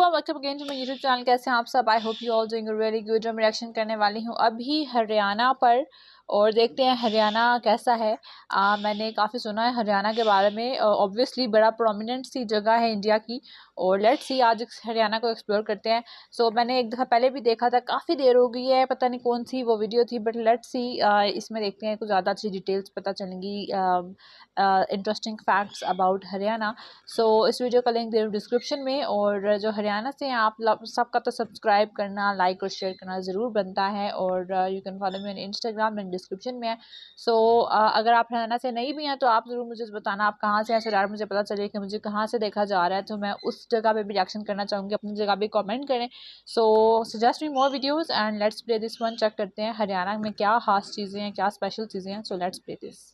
Welcome again to my YouTube channel. कैसे हैं आप सब? I hope you all doing really good. मैं रिएक्शन करने वाली हूँ अभी हरियाणा पर और देखते हैं हरियाणा कैसा है। मैंने काफ़ी सुना है हरियाणा के बारे में, ऑब्वियसली बड़ा प्रोमिनेंट सी जगह है इंडिया की। और लेट्स सी आज हरियाणा को एक्सप्लोर करते हैं। सो मैंने एक दफ़ा पहले भी देखा था, काफ़ी देर हो गई है, पता नहीं कौन सी वो वीडियो थी, बट लेट्स सी इसमें देखते हैं कुछ ज़्यादा अच्छी डिटेल्स पता चलेंगी, इंटरेस्टिंग फैक्ट्स अबाउट हरियाणा। सो इस वीडियो का लिंक दे रही हूँ डिस्क्रिप्शन में। और जो हरियाणा से हैं आप सबका तो सब्सक्राइब करना, लाइक और शेयर करना ज़रूर बनता है। और you can follow me on Instagram, link description में है। सो अगर आप हरियाणा से नहीं भी हैं तो आप ज़रूर मुझे बताना आप कहाँ से हैं, सो यार मुझे पता चले कि मुझे कहाँ से देखा जा रहा है, तो मैं उस जगह पे भी रिएक्शन करना चाहूँगी। अपनी जगह भी कमेंट करें। So suggest me more videos and let's play this one. Check करते हैं हरियाणा में क्या खास चीज़ें हैं, क्या स्पेशल चीज़ें हैं। So let's play this.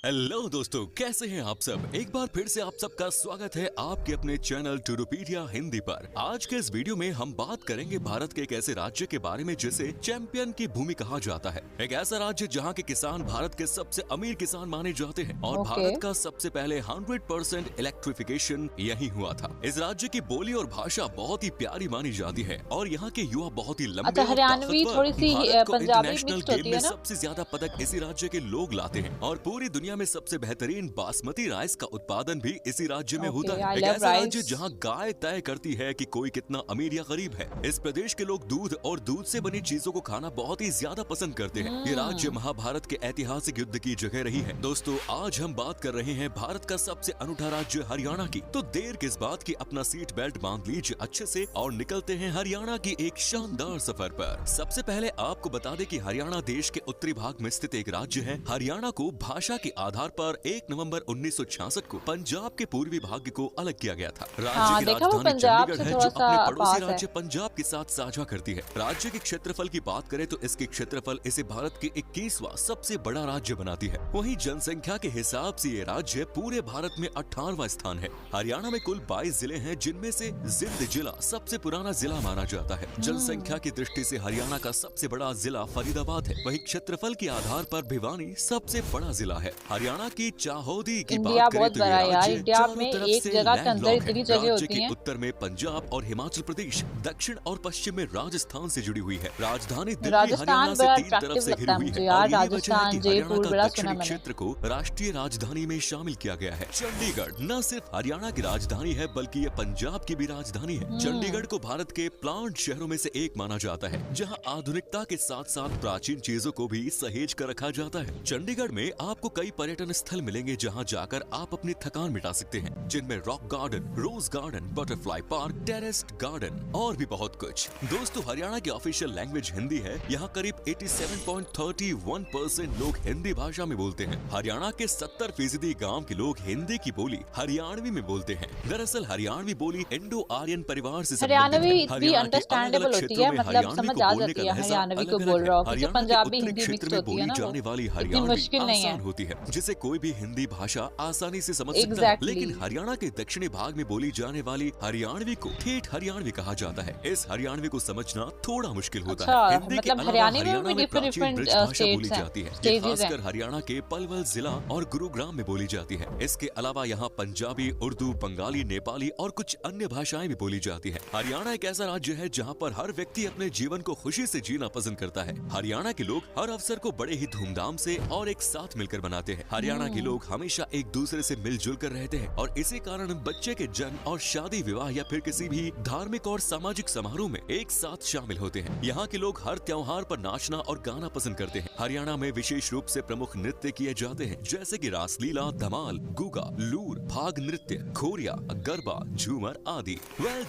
Hello दोस्तों, कैसे हैं आप सब? एक बार फिर से आप सबका स्वागत है आपके अपने चैनल टूडोपीडिया हिंदी पर। आज के इस वीडियो में हम बात करेंगे भारत के एक ऐसे राज्य के बारे में जिसे चैंपियन की भूमि कहा जाता है। एक ऐसा राज्य जहां के किसान भारत के सबसे अमीर किसान माने जाते हैं और भारत का सबसे पहले 100% इलेक्ट्रिफिकेशन यही हुआ था। इस राज्य की बोली और भाषा बहुत ही प्यारी मानी जाती है और यहाँ के युवा बहुत ही लंबे और ताकतवर। भारत को इंटरनेशनल गेम में सबसे ज्यादा पदक इसी राज्य के लोग लाते हैं और पूरी दुनिया में सबसे बेहतरीन बासमती राइस का उत्पादन भी इसी राज्य में होता है। एक ऐसा राज्य जहां गाय तय करती है कि कोई कितना अमीर या गरीब है। इस प्रदेश के लोग दूध और दूध से बनी चीजों को खाना बहुत ही ज्यादा पसंद करते हैं। ये राज्य महाभारत के ऐतिहासिक युद्ध की जगह रही है। दोस्तों, आज हम बात कर रहे हैं भारत का सबसे अनूठा राज्य हरियाणा की। तो देर किस बात की, अपना सीट बेल्ट बांध लीजिए अच्छे से और निकलते हैं हरियाणा की एक शानदार सफर पर। सबसे पहले आपको बता दें कि हरियाणा देश के उत्तरी भाग में स्थित एक राज्य है। हरियाणा को भाषा की आधार पर 1 नवंबर 1966 को पंजाब के पूर्वी भाग को अलग किया गया था। राज्य की राजधानी चंडीगढ़ है जो अपने पड़ोसी राज्य पंजाब के साथ साझा करती है। राज्य के क्षेत्रफल की बात करें तो इसके क्षेत्रफल इसे भारत के 21वां सबसे बड़ा राज्य बनाती है। वहीं जनसंख्या के हिसाब से ये राज्य पूरे भारत में 18वां स्थान है। हरियाणा में कुल 22 जिले हैं, जिनमें से जिंद जिला सबसे पुराना जिला माना जाता है। जनसंख्या की दृष्टि से हरियाणा का सबसे बड़ा जिला फरीदाबाद है। वहीं क्षेत्रफल के आधार पर भिवानी सबसे बड़ा जिला है। हरियाणा की चाहोदी की बात करें तो ये राज्य चारों तरफ से लैंडलॉक है। राज्य के उत्तर में पंजाब और हिमाचल प्रदेश, दक्षिण और पश्चिम में राजस्थान से जुड़ी हुई है। राजधानी दिल्ली हरियाणा से 3 तरफ से घिरी हुई है और यही वजह है कि हरियाणा का दक्षिणी क्षेत्र को राष्ट्रीय राजधानी में शामिल किया गया है। चंडीगढ़ न सिर्फ हरियाणा की राजधानी है बल्कि ये पंजाब की भी राजधानी है। चंडीगढ़ को भारत के प्लांट शहरों में से एक माना जाता है, जहाँ आधुनिकता के साथ साथ प्राचीन चीजों को भी सहेज कर रखा जाता है। चंडीगढ़ में आपको कई पर्यटन स्थल मिलेंगे जहां जाकर आप अपनी थकान मिटा सकते हैं, जिनमें rock garden, rose garden, butterfly park, terraced garden और भी बहुत कुछ। दोस्तों, हरियाणा की ऑफिशियल लैंग्वेज हिंदी है। यहाँ करीब 87.31% लोग हिंदी भाषा में बोलते हैं। हरियाणा के 70% गाँव के लोग हिंदी की बोली हरियाणवी में बोलते हैं। दरअसल हरियाणवी बोली इंडो आर्यन परिवार से संबंधित है। हरियाणा के अलग-अलग क्षेत्रों में हरियाणवी को बोलने का लहजा अलग-अलग है। हरियाणा के उत्तरी क्षेत्र में बोली जाने वाली हरियाणवी आसान होती है, जिसे कोई भी हिंदी भाषा आसानी से समझ सकता है। लेकिन हरियाणा के दक्षिणी भाग में बोली जाने वाली हरियाणवी को ठेठ हरियाणवी कहा जाता है। इस हरियाणवी को समझना थोड़ा मुश्किल होता है। हिंदी के अलावा हरियाणा में प्राचीन ब्रज भाषा बोली जाती है, ये खासकर हरियाणा के पलवल जिला और गुरुग्राम में बोली जाती है। इसके अलावा यहाँ पंजाबी, उर्दू, बंगाली, नेपाली और कुछ अन्य भाषाएं भी बोली जाती है। हरियाणा एक ऐसा राज्य है जहाँ पर हर व्यक्ति अपने जीवन को खुशी से जीना पसंद करता है। हरियाणा के लोग हर अवसर को बड़े ही धूमधाम से और एक साथ मिलकर मनाते हैं। हरियाणा के लोग हमेशा एक दूसरे से मिलजुल कर रहते हैं और इसी कारण बच्चे के जन्म और शादी विवाह या फिर किसी भी धार्मिक और सामाजिक समारोह में एक साथ शामिल होते हैं। यहाँ के लोग हर त्योहार पर नाचना और गाना पसंद करते हैं। हरियाणा में विशेष रूप से प्रमुख नृत्य किए जाते हैं, जैसे कि रासलीला, धमाल, गुगा, लूर, भाग नृत्य, खोरिया, गरबा, झूमर आदि।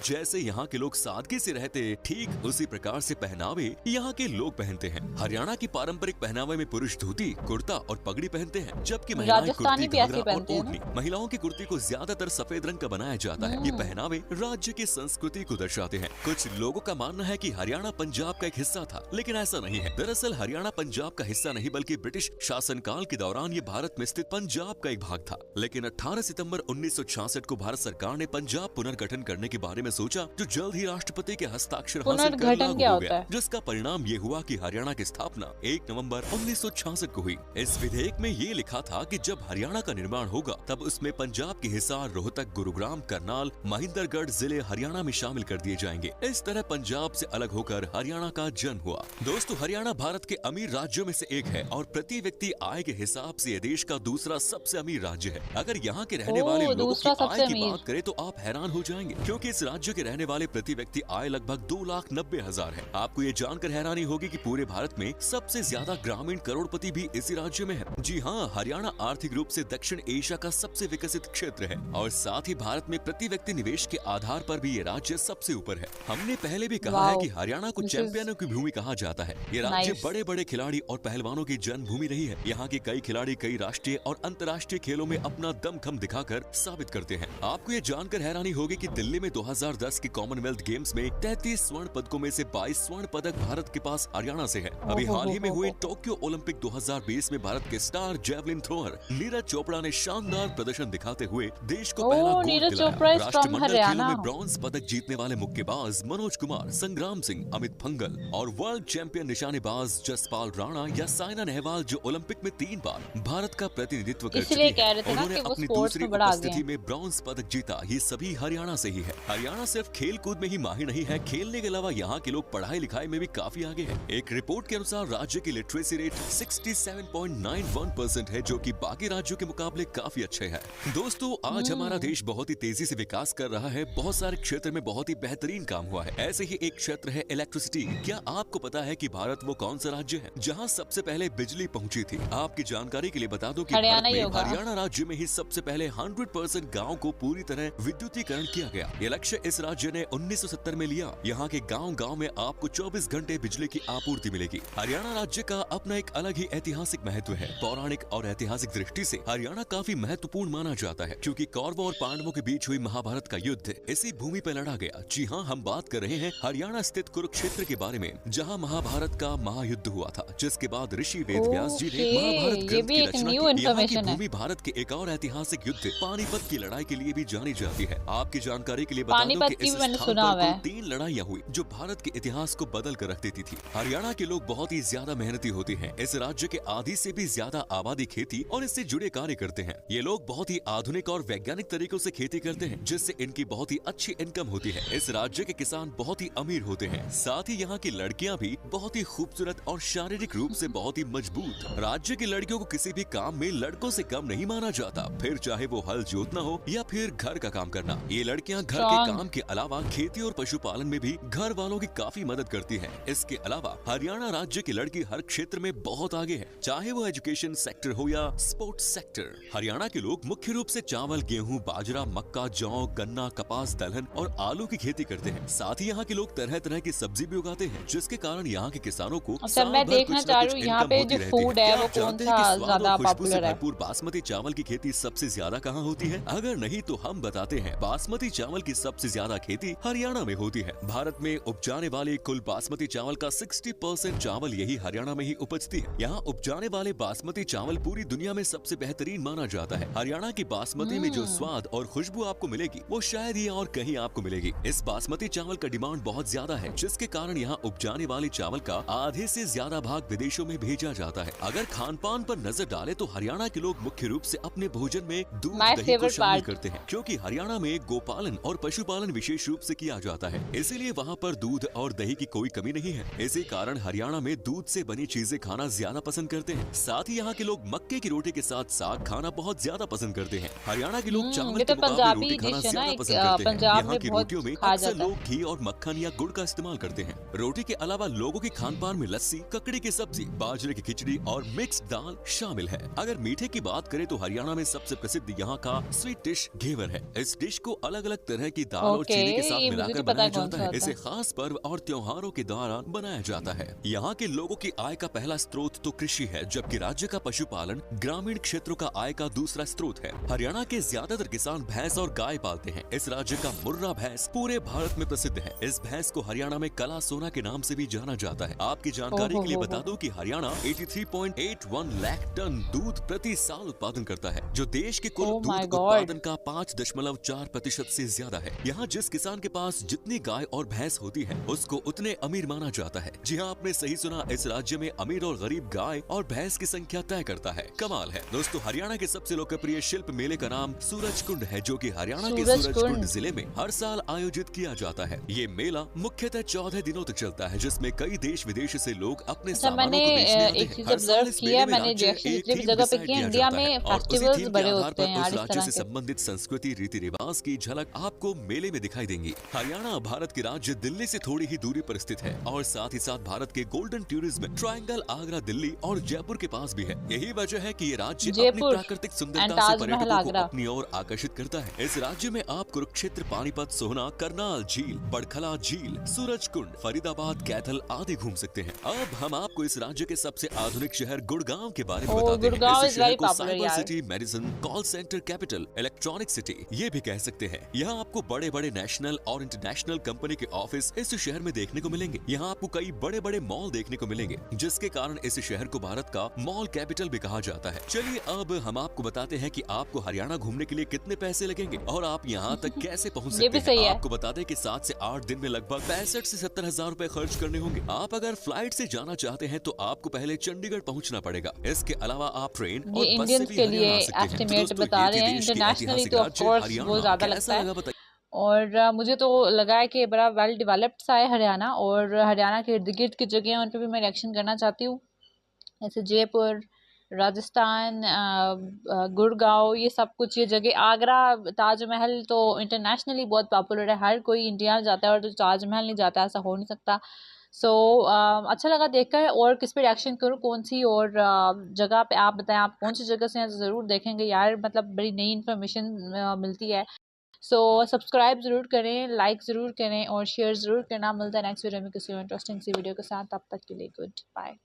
जैसे यहाँ के लोग सादगी से रहते, ठीक उसी प्रकार से पहनावे यहाँ के लोग पहनते हैं। हरियाणा की पारंपरिक पहनावे में पुरुष धोती, कुर्ता और पगड़ी पहनते हैं, जबकि महिलाएं कुर्ती, घाघरा और ओढ़नी। महिलाओं की कुर्ती को ज्यादातर सफेद रंग का बनाया जाता है। ये पहनावे राज्य की संस्कृति को दर्शाते हैं। कुछ लोगों का मानना है कि हरियाणा पंजाब का एक हिस्सा था, लेकिन ऐसा नहीं है। दरअसल हरियाणा पंजाब का हिस्सा नहीं बल्कि ब्रिटिश शासनकाल के दौरान ये भारत में स्थित पंजाब का एक भाग था। लेकिन 18 सितंबर 1966 को भारत सरकार ने पंजाब पुनर्गठन करने के बारे में सोचा, जो जल्द ही राष्ट्रपति के हस्ताक्षर हासिल कर लागू हो गया, जिसका परिणाम ये हुआ कि हरियाणा की स्थापना 1 नवंबर 1966 को हुई। इस विधेयक में ये लिखा था कि जब हरियाणा का निर्माण होगा तब उसमें पंजाब के हिसार, रोहतक, गुरुग्राम, करनाल, महेंद्रगढ़ जिले हरियाणा में शामिल कर दिए जाएंगे। इस तरह पंजाब से अलग होकर हरियाणा का जन्म हुआ। दोस्तों, हरियाणा भारत के अमीर राज्यों में से एक है और प्रति व्यक्ति आय के हिसाब से यह देश का दूसरा सबसे अमीर राज्य है। अगर यहाँ के रहने वाले लोगों की आय की बात करें तो आप हैरान हो जाएंगे, क्योंकि इस राज्य के रहने वाले प्रति व्यक्ति आय लगभग 2,90,000 है। आपको ये जानकर हैरानी होगी कि पूरे भारत में सबसे ज्यादा ग्रामीण करोड़पति भी इसी राज्य में है। जी हाँ, हरियाणा आर्थिक रूप से दक्षिण एशिया का सबसे विकसित क्षेत्र है और साथ ही भारत में प्रति व्यक्ति निवेश के आधार पर भी ये राज्य सबसे ऊपर है। हमने पहले भी कहा है कि हरियाणा को चैंपियनों की भूमि कहा जाता है। ये राज्य बड़े बड़े खिलाड़ी और पहलवानों की जन्मभूमि रही है। यहाँ के कई खिलाड़ी कई राष्ट्रीय और अंतर्राष्ट्रीय खेलों में अपना दमखम दिखाकर साबित करते हैं। आपको ये जानकर हैरानी होगी कि दिल्ली में 2010 के कॉमनवेल्थ गेम्स में 33 स्वर्ण पदकों में से 22 स्वर्ण पदक भारत के पास हरियाणा से है। अभी हाल ही में हुए टोक्यो ओलंपिक 2020 में भारत के star javelin thrower Neeraj Chopra ने शानदार प्रदर्शन दिखाते हुए देश को पहला गोल्ड दिलाया। राष्ट्रमंडल खेलों में ब्रॉन्ज पदक जीतने वाले मुक्केबाज मनोज कुमार, संग्राम सिंह, अमित फंगल और वर्ल्ड चैंपियन निशानेबाज जसपाल राणा या साइना नेहवाल जो ओलंपिक में 3 बार भारत का प्रतिनिधित्व कर चुकी है, उन्होंने अपनी दूसरी उपस्थिति में ब्रॉन्ज पदक जीता। ये सभी हरियाणा से ही है। हरियाणा सिर्फ खेल कूद में ही माहिर नहीं है, खेलने के अलावा यहाँ के लोग पढ़ाई लिखाई में भी काफी आगे है। एक रिपोर्ट के अनुसार राज्य की लिटरेसी रेट 67.91% है, जो कि बाकी राज्यों के मुकाबले काफी अच्छे है। दोस्तों, आज हमारा देश बहुत ही तेजी से विकास कर रहा है। बहुत सारे क्षेत्र में बहुत ही बेहतरीन काम हुआ है। ऐसे ही एक क्षेत्र है इलेक्ट्रिसिटी। क्या आपको पता है कि भारत वो कौन सा राज्य है जहाँ सबसे पहले बिजली पहुँची थी? आपकी जानकारी के लिए बता दूं कि हरियाणा राज्य में ही सबसे पहले 100% गाँव को पूरी तरह विद्युतीकरण किया गया। ये लक्ष्य इस राज्य ने 1970 में लिया। यहाँ के गाँव में आपको 24 घंटे बिजली की आपूर्ति मिलेगी। हरियाणा राज्य का अपना एक अलग ही ऐतिहासिक महत्व है। पौराणिक और ऐतिहासिक दृष्टि से हरियाणा काफी महत्वपूर्ण माना जाता है, क्योंकि कौरवों और पांडवों के बीच हुई महाभारत का युद्ध इसी भूमि पर लड़ा गया। जी हाँ, हम बात कर रहे हैं हरियाणा स्थित कुरुक्षेत्र के बारे में, जहाँ महाभारत का महायुद्ध हुआ था, जिसके बाद ऋषि वेद व्यास जी ने महाभारत ग्रंथ की रचना की। यहाँ की भूमि भारत के एक और ऐतिहासिक युद्ध पानीपत की लड़ाई के लिए भी जानी जाती है। आपकी जानकारी के लिए बता दूं कि इस स्थान पर 3 लड़ाइयाँ हुई जो भारत के इतिहास को बदल कर रख देती थी। हरियाणा के लोग बहुत ही ज्यादा मेहनती होते हैं। इस राज्य के आधी से भी ज्यादा आबादी खेती और इससे जुड़े कार्य करते हैं। ये लोग बहुत ही आधुनिक और वैज्ञानिक तरीकों से खेती करते हैं, जिससे इनकी बहुत ही अच्छी इनकम होती है। इस राज्य के किसान बहुत ही अमीर होते हैं। साथ ही यहाँ की लड़कियाँ भी बहुत ही खूबसूरत और शारीरिक रूप से बहुत ही मजबूत। राज्य की लड़कियों को किसी भी काम में लड़कों से कम नहीं माना जाता, फिर चाहे वो हल जोतना हो या फिर घर का काम करना। ये लड़कियाँ घर के काम के अलावा खेती और पशुपालन में भी घर वालों की काफी मदद करती हैं। इसके अलावा हरियाणा राज्य की लड़की हर क्षेत्र में बहुत आगे है, चाहे वो एजुकेशन सेक्टर हो या स्पोर्ट्स सेक्टर। हरियाणा के लोग मुख्य रूप से चावल, गेहूं, बाजरा, मक्का, जौ, गन्ना, कपास, दलहन और आलू की खेती करते हैं। साथ ही यहाँ के लोग तरह तरह की सब्जी भी उगाते हैं, जिसके कारण यहाँ के किसानों को मैं देखना चाह रही हूँ यहाँ पे जो फूड है वो कौन सा ज्यादा पॉपुलर है। भरपूर बासमती चावल की खेती सबसे ज्यादा कहाँ होती है? अगर नहीं तो हम बताते हैं। बासमती चावल की सबसे ज्यादा खेती हरियाणा में होती है। भारत में उपजाने वाले कुल बासमती चावल का 60% चावल यही हरियाणा में ही उपजती है। यहाँ उपजाने वाले बासमती चावल पूरी दुनिया में सबसे बेहतरीन माना जाता है। हरियाणा की बासमती में जो स्वाद और खुशबू आपको मिलेगी वो शायद ही और कहीं आपको मिलेगी। इस बासमती चावल का डिमांड बहुत ज्यादा है, जिसके कारण यहाँ उपजाने वाले चावल का आधे से ज्यादा भाग विदेशों में भेजा जाता है। अगर खान पान पर नजर डाले तो हरियाणा के लोग मुख्य रूप से अपने भोजन में दूध दही को शामिल करते हैं, क्योंकि हरियाणा में गोपालन और पशुपालन विशेष रूप से किया जाता है। इसीलिए वहाँ पर दूध और दही की कोई कमी नहीं है। इसी कारण हरियाणा में दूध से बनी चीजें खाना ज्यादा पसंद करते हैं। साथ ही यहाँ के लोग मक्के की रोटी के साथ साग खाना बहुत ज्यादा पसंद करते हैं। हरियाणा के लोग चावल के मुकाबले रोटी खाना ज्यादा पसंद करते हैं। यहाँ की रोटियों में अक्सर लोग घी और मक्खन या गुड़ का इस्तेमाल करते हैं। रोटी के अलावा लोगों के खान पान में लस्सी, ककड़ी की सब्जी, बाजरे की खिचड़ी और मिक्स दाल शामिल है। अगर मीठे की बात करें तो हरियाणा में सबसे प्रसिद्ध यहाँ का स्वीट डिश घेवर है। इस डिश को अलग अलग तरह की दाल और चीनी के साथ मिलाकर बनाया जाता है। इसे खास पर्व और त्योहारों के दौरान बनाया जाता है। यहाँ के लोगों की आय का पहला स्रोत तो कृषि है, जबकि राज्य का पशुपालन ग्रामीण क्षेत्रों का आय का दूसरा स्रोत है। हरियाणा के ज्यादातर किसान भैंस और गाय पालते हैं। इस राज्य का मुर्रा भैंस पूरे भारत में प्रसिद्ध है। इस भैंस को हरियाणा में कला सोना के नाम से भी जाना जाता है। आपकी जानकारी के लिए बता दूं कि हरियाणा 83.81 लाख टन दूध प्रति साल उत्पादन करता है, जो देश के कुल दूध उत्पादन का 5.4% से ज्यादा है। यहाँ जिस किसान के पास जितनी गाय और भैंस होती है उसको उतने अमीर माना जाता है। जी हाँ, आपने सही सुना, इस राज्य में अमीर और गरीब गाय और भैंस की संख्या तय करता है। कमाल है दोस्तों, हरियाणा के सबसे लोकप्रिय शिल्प मेले का नाम सूरज कुंड है, जो कि हरियाणा के सूरज कुंड जिले में हर साल आयोजित किया जाता है। ये मेला मुख्यतः 14 दिनों तक चलता है, जिसमें कई देश विदेश से लोग अपने सामानों को बेचने आते हैं। हर साल इस मेले में राज्य एक थीम डिसाइड किया जाता है और उसी थीम के आधार पर उस राज्य से संबंधित संस्कृति, रीति रिवाज की झलक आपको मेले में दिखाई देंगी। हरियाणा भारत के राज्य दिल्ली से थोड़ी ही दूरी पर स्थित है और साथ ही साथ भारत के golden tourism triangle Agra, Delhi और जयपुर के पास भी है। यही वजह है कि ये राज्य अपनी प्राकृतिक सुंदरता से पर्यटकों को अपनी ओर आकर्षित करता है। इस राज्य में आप कुरुक्षेत्र, पानीपत, सोहना, करनाल झील, बड़खला झील, सूरज कुंड, फरीदाबाद, कैथल आदि घूम सकते हैं। अब हम आपको इस राज्य के सबसे आधुनिक शहर गुड़गांव के बारे में बताते हैं। इस शहर को cyber city, medicine, call centre capital, electronic city ये भी कह सकते हैं। यहाँ आपको बड़े बड़े नेशनल और इंटरनेशनल कंपनी के ऑफिस इस शहर में देखने को मिलेंगे। यहाँ आपको कई बड़े बड़े मॉल देखने को मिलेंगे, जिसके कारण इस शहर को भारत का मॉल कैपिटल भी कहा जाता है। चलिए अब हम आपको बताते हैं कि आपको हरियाणा घूमने के लिए कितने पैसे लगेंगे और आप यहाँ तक कैसे पहुँच सकते हैं। आपको बता दें कि 7 से 8 दिन में लगभग 65 से 70 हजार रुपए खर्च करने होंगे। आप अगर फ्लाइट से जाना चाहते हैं तो आपको पहले चंडीगढ़ पहुंचना पड़ेगा। इसके अलावा आप ट्रेन और बस से भी हरियाणा आ सकते हैं। एस्टिमेट बता रहे हैं, इंटरनेशनली तो ऑफ कोर्स वो ज्यादा लगता है। और मुझे तो लगा है कि बड़ा वेल डेवलप्ड सा है हरियाणा, और हरियाणा के इर्द गिर्द की जगह हैं उन पर भी मैं रिएक्शन करना चाहती हूँ, जैसे जयपुर, राजस्थान, गुड़गांव, ये सब कुछ ये जगह। आगरा, ताजमहल तो इंटरनेशनली बहुत पॉपुलर है, हर कोई इंडिया जाता है और तो ताजमहल नहीं जाता, ऐसा हो नहीं सकता। सो अच्छा लगा देखकर। और किस पे रिएक्शन करूँ, कौन सी और जगह पे आप बताएं, आप कौन सी जगह से हैं, ज़रूर देखेंगे यार, मतलब बड़ी नई इन्फॉर्मेशन मिलती है। सो सब्सक्राइब ज़रूर करें, लाइक ज़रूर करें और शेयर ज़रूर करना। मिलता है नेक्स्ट वीडियो में किसी और इंटरेस्टिंग सी वीडियो के साथ। तब तक के लिए गुड बाय।